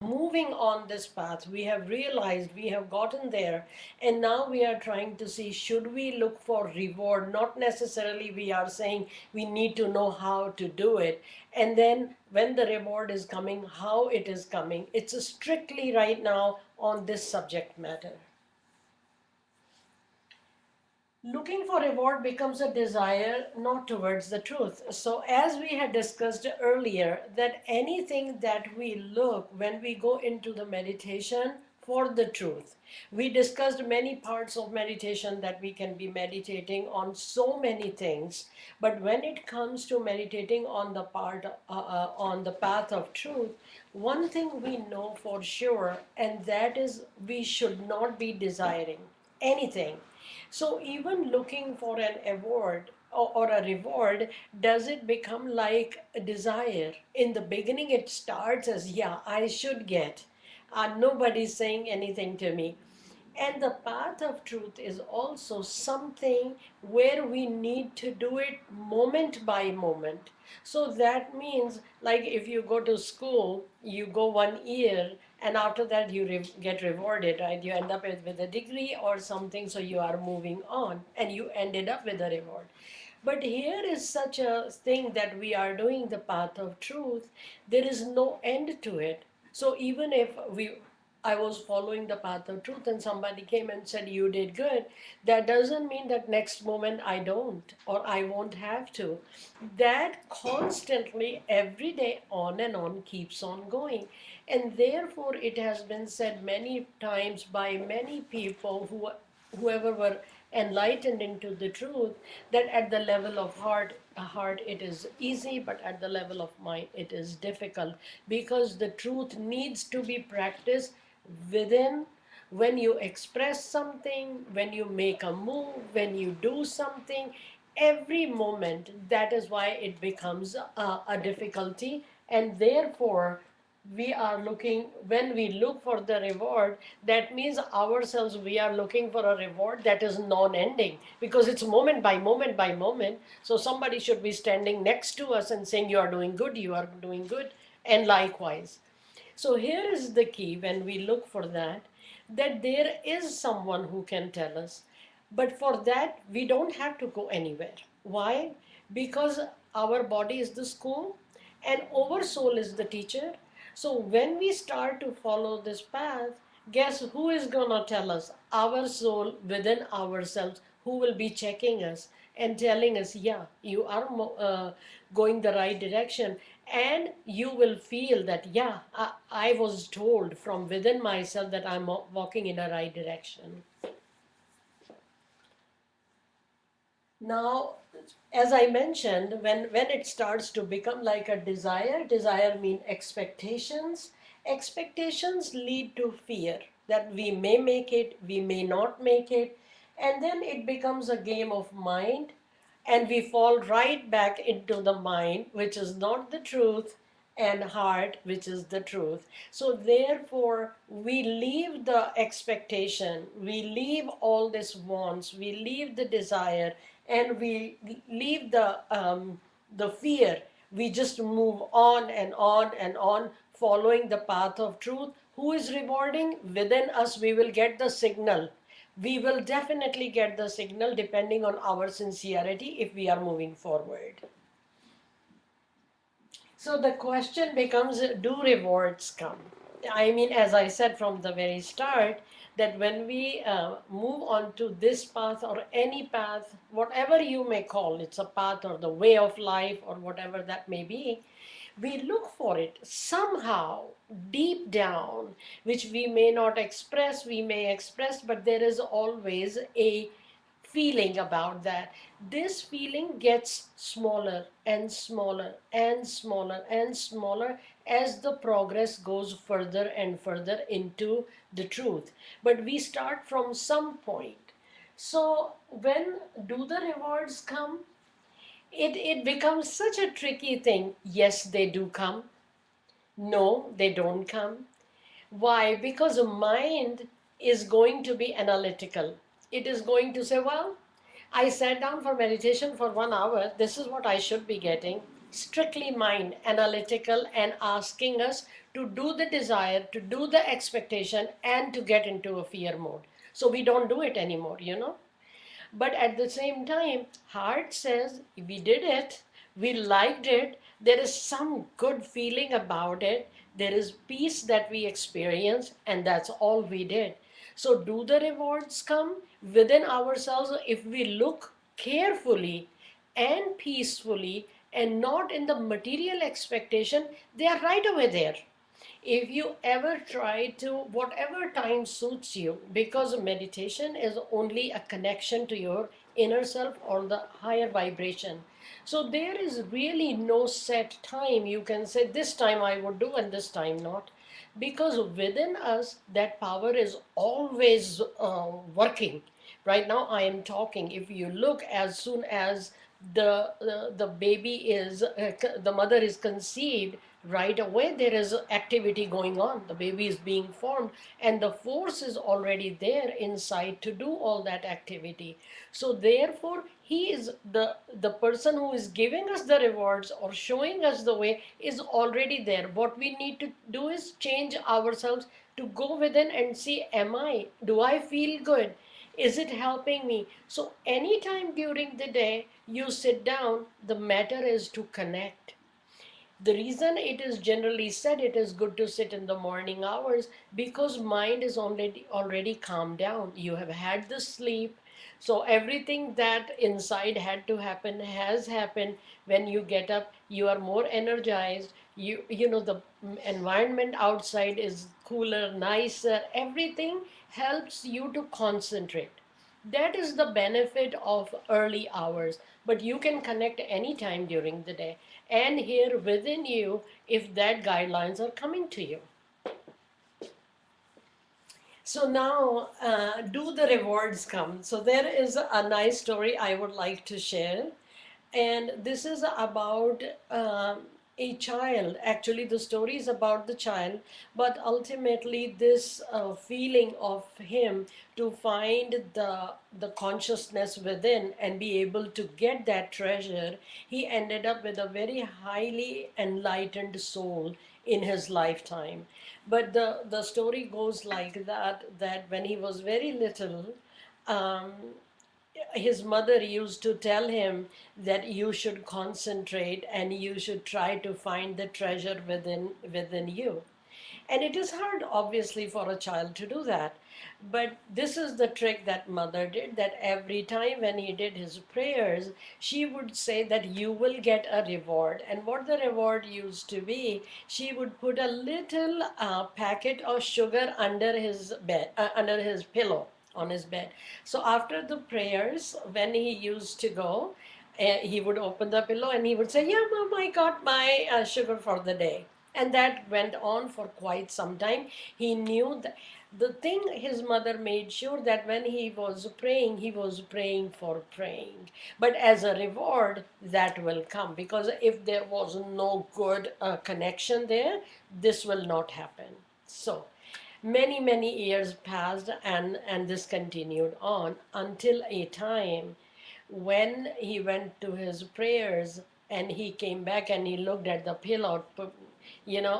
moving on this path. We have realized we have gotten there, and now we are trying to see, should we look for reward? Not necessarily we are saying we need to know how to do it, and then when the reward is coming, how it is coming. It's strictly right now on this subject matter. Looking for reward becomes a desire not towards the truth. So as we had discussed earlier, that anything that we look when we go into the meditation for the truth, we discussed many parts of meditation, that we can be meditating on so many things, but when it comes to meditating on the on the path of truth, one thing we know for sure, and that is we should not be desiring anything. So even looking for an award or a reward, does it become like a desire? In the beginning, it starts as, yeah, I should get. Nobody's saying anything to me. And the path of truth is also something where we need to do it moment by moment. So that means, like if you go to school, you go 1 year, and after that you get rewarded, right? You end up with a degree or something, so you are moving on and you ended up with a reward. But here is such a thing that we are doing the path of truth, there is no end to it. So even if I was following the path of truth and somebody came and said, you did good, that doesn't mean that next moment I don't or I won't have to. That constantly, every day, on and on, keeps on going. And therefore, it has been said many times by many people whoever were enlightened into the truth, that at the level of heart it is easy, but at the level of mind it is difficult, because the truth needs to be practiced within. When you express something, when you make a move, when you do something, every moment, that is why it becomes a difficulty. And therefore, we are looking, when we look for the reward, that means ourselves, we are looking for a reward that is non-ending, because it's moment by moment by moment. So somebody should be standing next to us and saying, you are doing good, you are doing good, and likewise. So here is the key, when we look for that, that there is someone who can tell us. But for that, we don't have to go anywhere. Why? Because our body is the school and our soul is the teacher. So when we start to follow this path, guess who is going to tell us? Our soul within ourselves, who will be checking us and telling us, yeah, you are going the right direction. And you will feel that, yeah, I was told from within myself that I'm walking in a right direction. Now, as I mentioned, when it starts to become like a desire mean expectations. Expectations lead to fear that we may make it, we may not make it, and then it becomes a game of mind, and we fall right back into the mind, which is not the truth, and heart, which is the truth. So therefore, we leave the expectation, we leave all this wants, we leave the desire, and we leave the fear. We just move on and on and on, following the path of truth. Who is rewarding? Within us, we will get the signal. We will definitely get the signal depending on our sincerity if we are moving forward. So the question becomes, do rewards come? I mean, as I said from the very start, that when we move on to this path or any path, whatever you may call it's a path or the way of life or whatever that may be, we look for it somehow deep down, which we may not express, we may express, but there is always a feeling about that. This feeling gets smaller and smaller and smaller and smaller as the progress goes further and further into the truth. But we start from some point. So when do the rewards come? It becomes such a tricky thing. Yes, they do come. No, they don't come. Why? Because a mind is going to be analytical. It is going to say, well, I sat down for meditation for 1 hour. This is what I should be getting. strictly mind, analytical, and asking us to do the desire, to do the expectation, and to get into a fear mode. So we don't do it anymore, you know. But at the same time, heart says we did it, we liked it, there is some good feeling about it, there is peace that we experience, and that's all we did. So, do the rewards come within ourselves if we look carefully and peacefully and not in the material expectation? They are right away there. If you ever try to, whatever time suits you, because meditation is only a connection to your inner self or the higher vibration. So there is really no set time you can say this time I would do and this time not, because within us that power is always working. Right now I am talking, if you look, as soon as the baby is the mother is conceived, right away there is activity going on, the baby is being formed, and the force is already there inside to do all that activity. So therefore he is the person who is giving us the rewards or showing us the way is already there. What we need to do is change ourselves to go within and see, am I, do I feel good, is it helping me? So anytime during the day you sit down, the matter is to connect. The reason it is generally said it is good to sit in the morning hours, because mind is already calmed down. You have had the sleep. So everything that inside had to happen has happened. When you get up, you are more energized. You know the environment outside is cooler, nicer. Everything helps you to concentrate. That is the benefit of early hours. But you can connect anytime during the day and hear within you if that guidelines are coming to you. So now, do the rewards come? So there is a nice story I would like to share, and this is about a child. Actually, the story is about the child, but ultimately, this feeling of him to find the consciousness within and be able to get that treasure, he ended up with a very highly enlightened soul in his lifetime. But the story goes like that when he was very little, um, his mother used to tell him that you should concentrate and you should try to find the treasure within you. And it is hard, obviously, for a child to do that. But this is the trick that mother did, that every time when he did his prayers, she would say that you will get a reward. And what the reward used to be, she would put a little packet of sugar under his bed, under his pillow on his bed. So after the prayers, when he used to go, he would open the pillow and he would say, "Yeah, mom, I got my sugar for the day." And that went on for quite some time. He knew that the thing, his mother made sure that when he was praying for praying. But as a reward, that will come. Because if there was no good connection there, this will not happen. So, many years passed, and this continued on until a time when he went to his prayers and he came back and he looked at the pillow,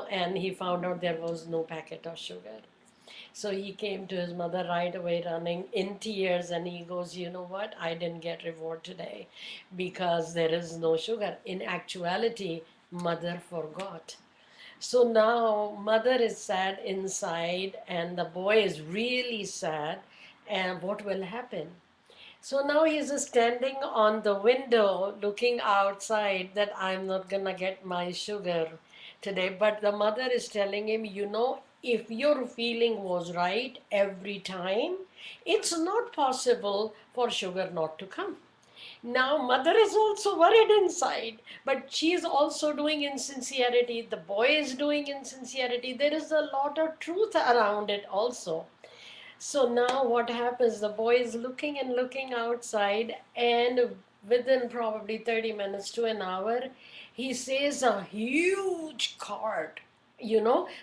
and he found out there was no packet of sugar. So he came to his mother right away running in tears, and he goes, "You know what, I didn't get reward today because there is no sugar." In actuality, mother forgot. So now mother is sad inside and the boy is really sad. And what will happen? So now he's standing on the window looking outside that I'm not gonna get my sugar today. But the mother is telling him, if your feeling was right every time, it's not possible for sugar not to come. Now, mother is also worried inside, but she is also doing insincerity. The boy is doing insincerity. There is a lot of truth around it also. So now what happens? The boy is looking and looking outside, and within probably 30 minutes to an hour, he sees a huge cart.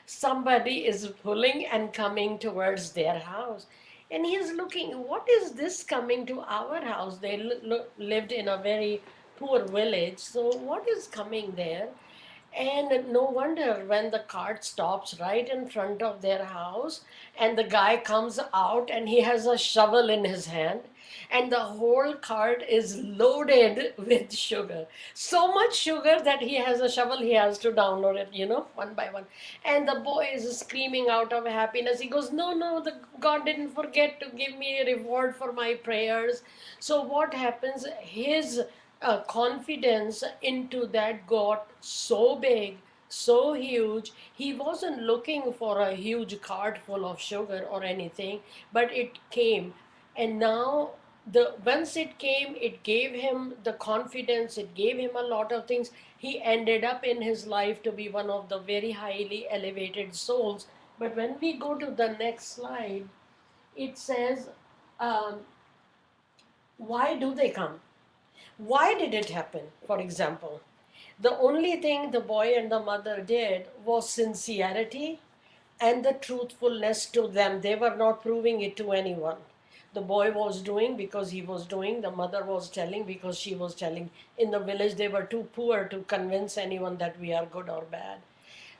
Somebody is pulling and coming towards their house. And he is looking, what is this coming to our house? They lived in a very poor village. So what is coming there? And no wonder when the cart stops right in front of their house, and the guy comes out and he has a shovel in his hand, and the whole cart is loaded with sugar. So much sugar that he has a shovel, he has to download it, one by one. And the boy is screaming out of happiness. He goes, no, no, the God didn't forget to give me a reward for my prayers. So what happens? His confidence into that got so big, so huge. He wasn't looking for a huge cart full of sugar or anything, but it came. And now, the once it came, it gave him the confidence, it gave him a lot of things. He ended up in his life to be one of the very highly elevated souls. But when we go to the next slide, it says, um, why do they come? Why did it happen? For example, the only thing the boy and the mother did was sincerity and the truthfulness to them. They were not proving it to anyone. The boy was doing because he was doing, the mother was telling because she was telling. In the village, they were too poor to convince anyone that we are good or bad.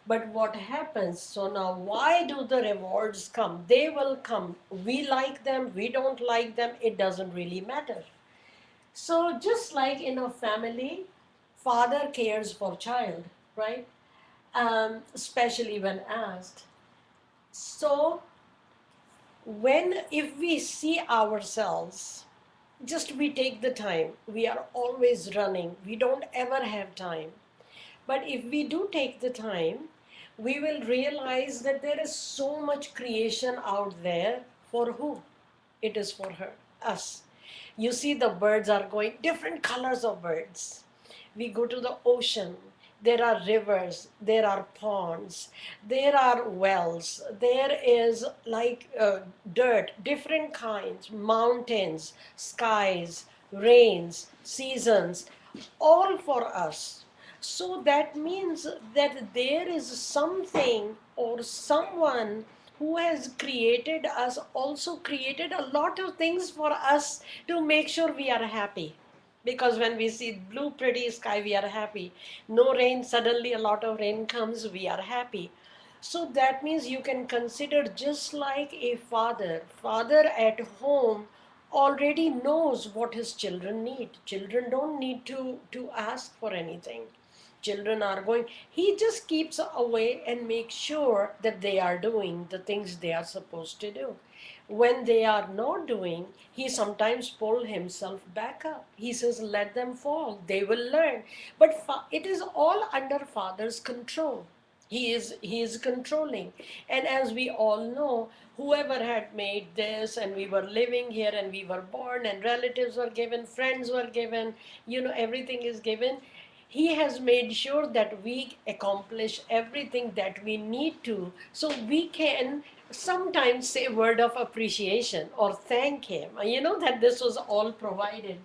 But what happens? So now, why do the rewards come? They will come. We like them, we don't like them, it doesn't really matter. So just like in a family, father cares for child, right? Especially when asked. So when if we see ourselves, just we take the time. We are always running. We don't ever have time. But if we do take the time, we will realize that there is so much creation out there. For who? It is for her, us. You see, the birds are going, different colors of birds. We go to the ocean. There are rivers, there are ponds, there are wells, there is like dirt, different kinds, mountains, skies, rains, seasons, all for us. So that means that there is something or someone who has created us, also created a lot of things for us to make sure we are happy. Because when we see blue pretty sky, we are happy. No rain, suddenly a lot of rain comes, we are happy. So that means you can consider just like a father at home already knows what his children need. Children don't need to ask for anything. Children are going, he just keeps away and makes sure that they are doing the things they are supposed to do. When they are not doing, he sometimes pull himself back up. He says, let them fall, they will learn. But it is all under father's control. He is controlling. And as we all know, whoever had made this, and we were living here and we were born and relatives were given, friends were given, everything is given. He has made sure that we accomplish everything that we need to, so we can sometimes say a word of appreciation or thank him, that this was all provided.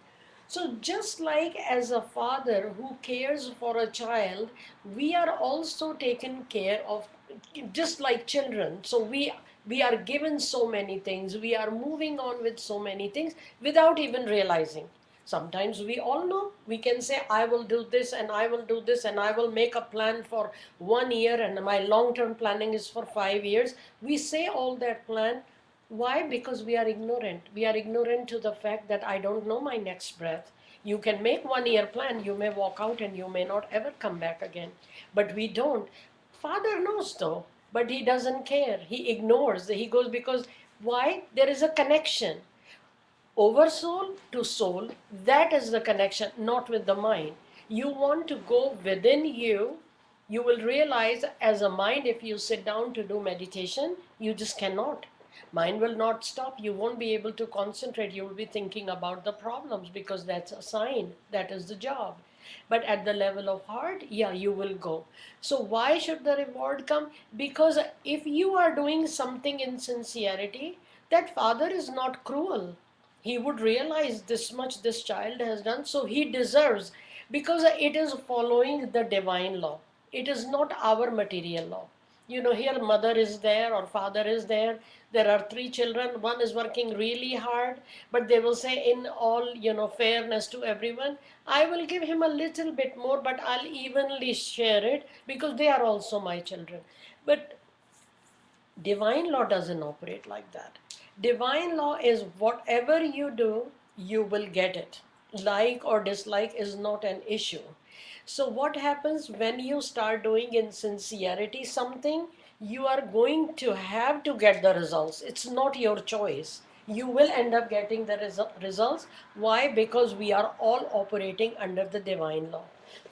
So just like as a father who cares for a child, we are also taken care of, just like children. So we are given so many things, we are moving on with so many things without even realizing. Sometimes we all know, we can say, I will do this and I will do this and I will make a plan for 1 year and my long term planning is for 5 years. We say all that plan. Why? Because we are ignorant. We are ignorant to the fact that I don't know my next breath. You can make 1 year plan, you may walk out and you may not ever come back again. But we don't. Father knows though, but he doesn't care. He ignores. He goes because why? There is a connection. Oversoul to soul, that is the connection, not with the mind. You want to go within you. You will realize as a mind, if you sit down to do meditation, you just cannot. Mind will not stop. You won't be able to concentrate. You will be thinking about the problems because that's a sign. That is the job. But at the level of heart, yeah, you will go. So why should the reward come? Because if you are doing something in sincerity, that father is not cruel. He would realize this much this child has done, so he deserves, because it is following the divine law. It is not our material law. Here mother is there or father is there. There are three children, one is working really hard, but they will say, in all fairness to everyone, I will give him a little bit more, but I'll evenly share it because they are also my children. But divine law doesn't operate like that. Divine law is whatever you do, you will get it. Like or dislike is not an issue. So, what happens when you start doing in sincerity something, you are going to have to get the results. It's not your choice. You will end up getting the results. Why? Because we are all operating under the divine law.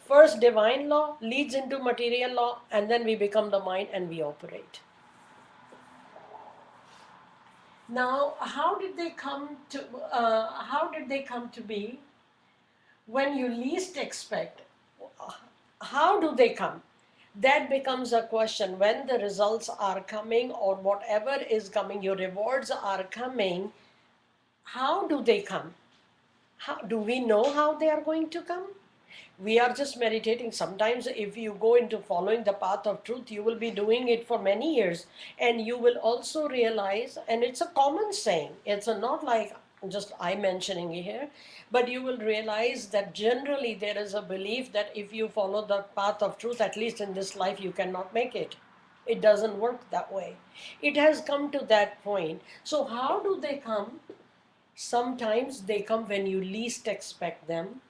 First, divine law leads into material law, and then we become the mind and we operate. Now, how did they come to? How did they come to be? When you least expect, how do they come? That becomes a question. When the results are coming, or whatever is coming, your rewards are coming. How do they come? How do we know how they are going to come? We are just meditating. Sometimes if you go into following the path of truth, you will be doing it for many years, and you will also realize, and it's a common saying, it's not like just I mentioning here, but you will realize that generally there is a belief that if you follow the path of truth, at least in this life, you cannot make it. It doesn't work that way. It has come to that point. So how do they come? Sometimes they come when you least expect them.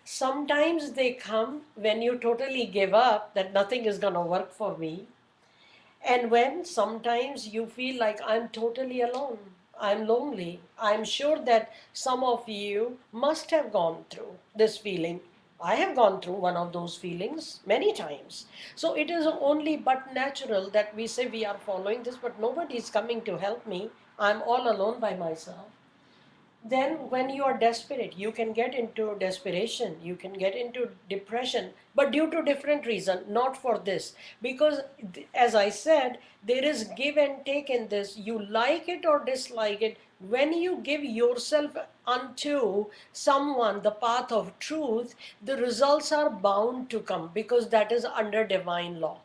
Sometimes they come when you totally give up that nothing is going to work for me. And when sometimes you feel like I'm totally alone, I'm lonely. I'm sure that some of you must have gone through this feeling. I have gone through one of those feelings many times. So it is only but natural that we say we are following this, but nobody is coming to help me. I'm all alone by myself. Then when you are desperate, you can get into desperation, you can get into depression, but due to different reason, not for this. Because as I said, there is give and take in this. You like it or dislike it. When you give yourself unto someone the path of truth, the results are bound to come, because that is under divine law.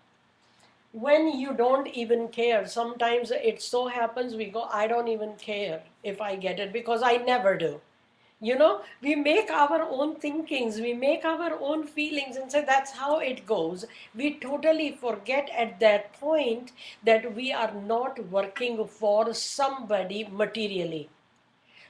When you don't even care, sometimes it so happens we go, I don't even care if I get it, because I never do. We make our own thinkings, we make our own feelings and say that's how it goes. We totally forget at that point that we are not working for somebody materially.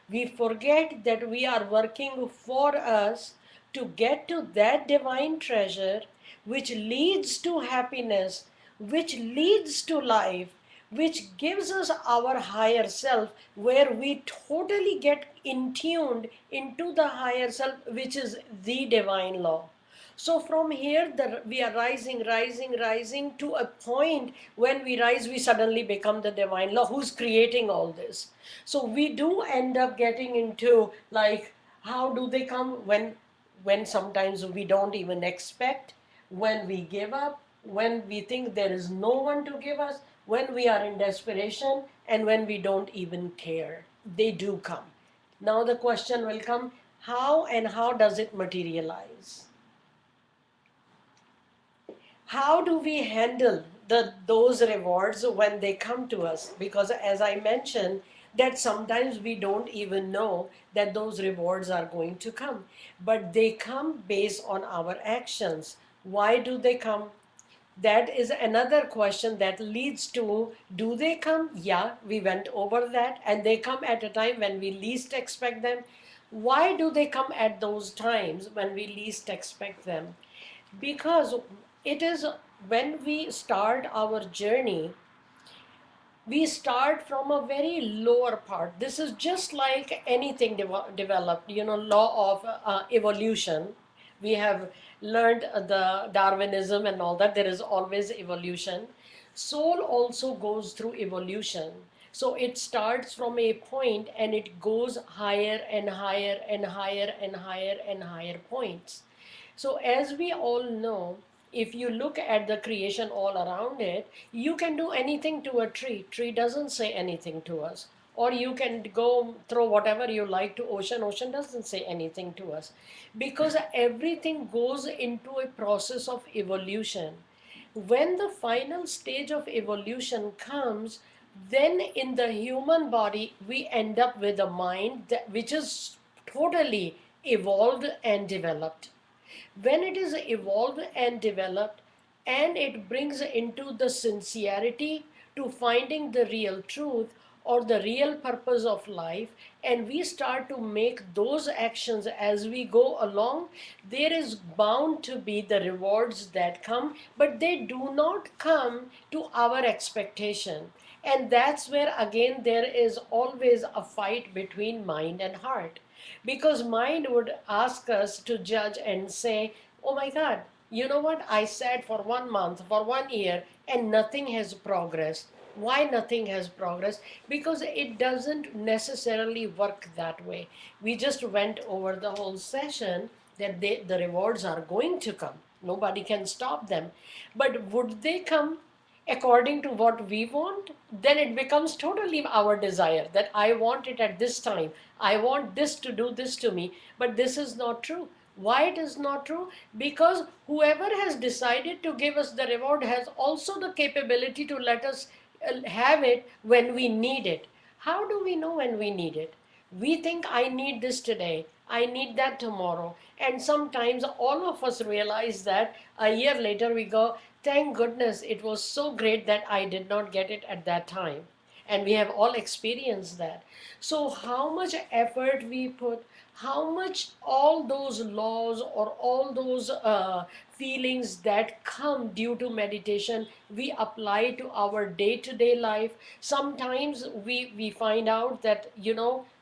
We forget that we are working for us to get to that divine treasure which leads to happiness, which leads to life, which gives us our higher self, where we totally get in tuned into the higher self, which is the divine law. So from here, we are rising, rising, rising to a point. When we rise, we suddenly become the divine law who's creating all this. So we do end up getting into like, how do they come? When sometimes we don't even expect, when we give up, when we think there is no one to give us, when we are in desperation, and when we don't even care. They do come. Now the question will come, how, and how does it materialize? How do we handle those rewards when they come to us? Because as I mentioned, that sometimes we don't even know that those rewards are going to come, but they come based on our actions. Why do they come? That is another question that leads to, do they come? Yeah, we went over that, and they come at a time when we least expect them. Why do they come at those times when we least expect them? Because it is when we start our journey, we start from a very lower part. This is just like anything developed, law of evolution. We have learned the Darwinism and all that. There is always evolution. Soul also goes through evolution. So it starts from a point and it goes higher and higher and higher and higher and higher points. So, as we all know, if you look at the creation all around it, you can do anything to a tree. Tree doesn't say anything to us. Or you can go throw whatever you like to ocean. Ocean doesn't say anything to us. Because everything goes into a process of evolution. When the final stage of evolution comes, then in the human body we end up with a mind which is totally evolved and developed. When it is evolved and developed, and it brings into the sincerity to finding the real truth or the real purpose of life, and we start to make those actions as we go along, there is bound to be the rewards that come, but they do not come to our expectation. And that's where again there is always a fight between mind and heart, because mind would ask us to judge and say, oh my God, you know what? I said for 1 month, for 1 year, and nothing has progressed. Why nothing has progressed? Because it doesn't necessarily work that way. We just went over the whole session that the rewards are going to come. Nobody can stop them. But would they come according to what we want? Then it becomes totally our desire that I want it at this time. I want this to do this to me. But this is not true. Why it is not true? Because whoever has decided to give us the reward has also the capability to let us have it when we need it. How do we know when we need it? We think I need this today, I need that tomorrow. And sometimes all of us realize that a year later we go, thank goodness it was so great that I did not get it at that time. And we have all experienced that. So how much effort we put, how much all those laws or all those feelings that come due to meditation we apply to our day-to-day life. Sometimes we find out that,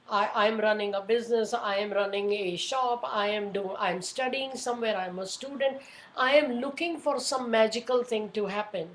I'm running a business, I am running a shop, I'm studying somewhere, I'm a student, I am looking for some magical thing to happen,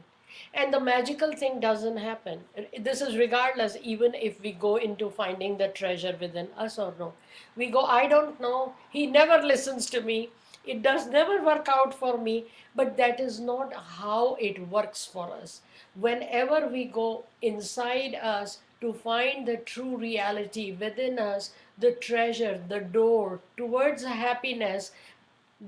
and the magical thing doesn't happen. This is regardless, even if we go into finding the treasure within us or no. We go, I don't know, he never listens to me, it does never work out for me. But that is not how it works for us. Whenever we go inside us to find the true reality within us, the treasure, the door towards happiness,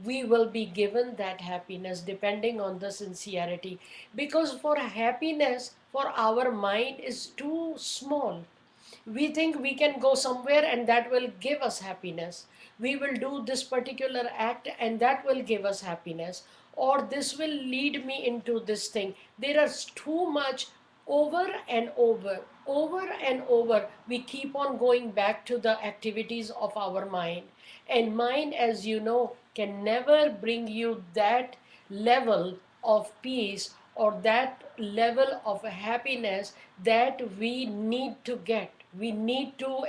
we will be given that happiness depending on the sincerity. Because for happiness, for our mind is too small. We think we can go somewhere and that will give us happiness. We will do this particular act and that will give us happiness, or this will lead me into this thing. There is too much. Over and over and over we keep on going back to the activities of our mind. And mind, as you know, can never bring you that level of peace or that level of happiness that we need to get. We need to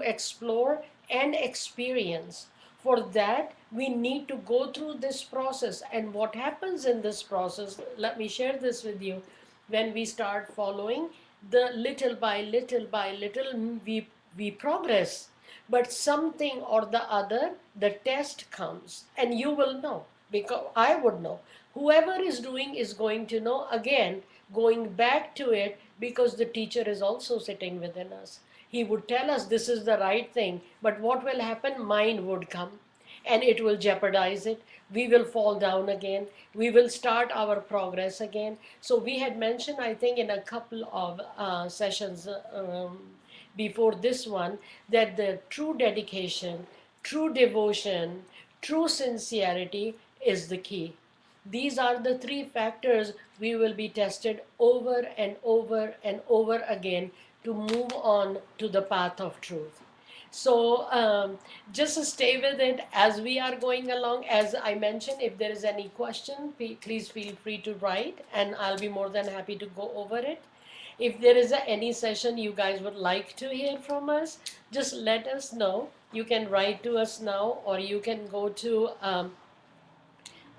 explore and experience. For that, we need to go through this process. And what happens in this process, let me share this with you. When we start following the little by little, we progress. But something or the other, the test comes, and you will know, because I would know. Whoever is doing is going to know, again, going back to it, because the teacher is also sitting within us. He would tell us this is the right thing, but what will happen? Mind would come and it will jeopardize it. We will fall down again. We will start our progress again. So we had mentioned, I think, in a couple of sessions before this one, that the true dedication, true devotion, true sincerity is the key. These are the three factors we will be tested over and over and over again to move on to the path of truth. So just stay with it as we are going along. As I mentioned, if there is any question, please feel free to write and I'll be more than happy to go over it. If there is any session you guys would like to hear from us, just let us know. You can write to us now, or you can go to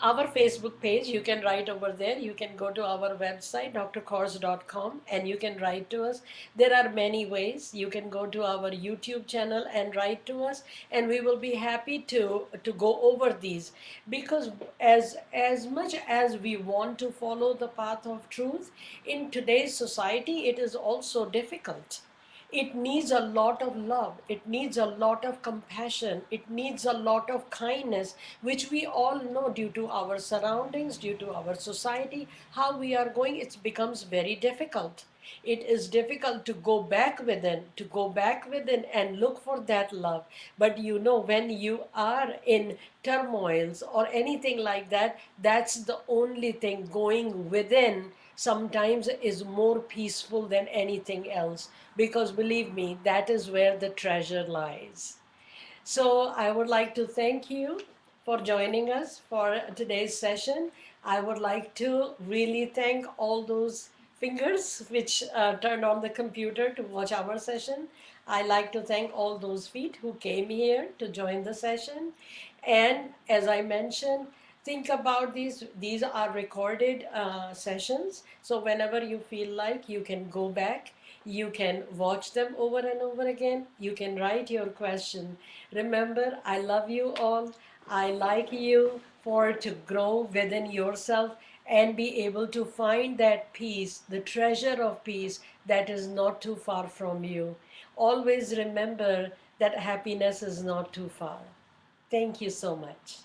our Facebook page. You can write over there. You can go to our website, drkors.com, and you can write to us. There are many ways. You can go to our YouTube channel and write to us, and we will be happy to go over these. Because as much as we want to follow the path of truth, in today's society, it is also difficult. It needs a lot of love, it needs a lot of compassion, it needs a lot of kindness, which we all know due to our surroundings, due to our society, how we are going, it becomes very difficult. It is difficult to go back within and look for that love. But you know, when you are in turmoils or anything like that, that's the only thing. Going within sometimes is more peaceful than anything else, because believe me, that is where the treasure lies. So I would like to thank you for joining us for today's session. I would like to really thank all those fingers which turned on the computer to watch our session. I like to thank all those feet who came here to join the session. And as I mentioned, think about these. These are recorded sessions. So whenever you feel like, you can go back, you can watch them over and over again. You can write your question. Remember, I love you all. I like you for to grow within yourself and be able to find that peace, the treasure of peace that is not too far from you. Always remember that happiness is not too far. Thank you so much.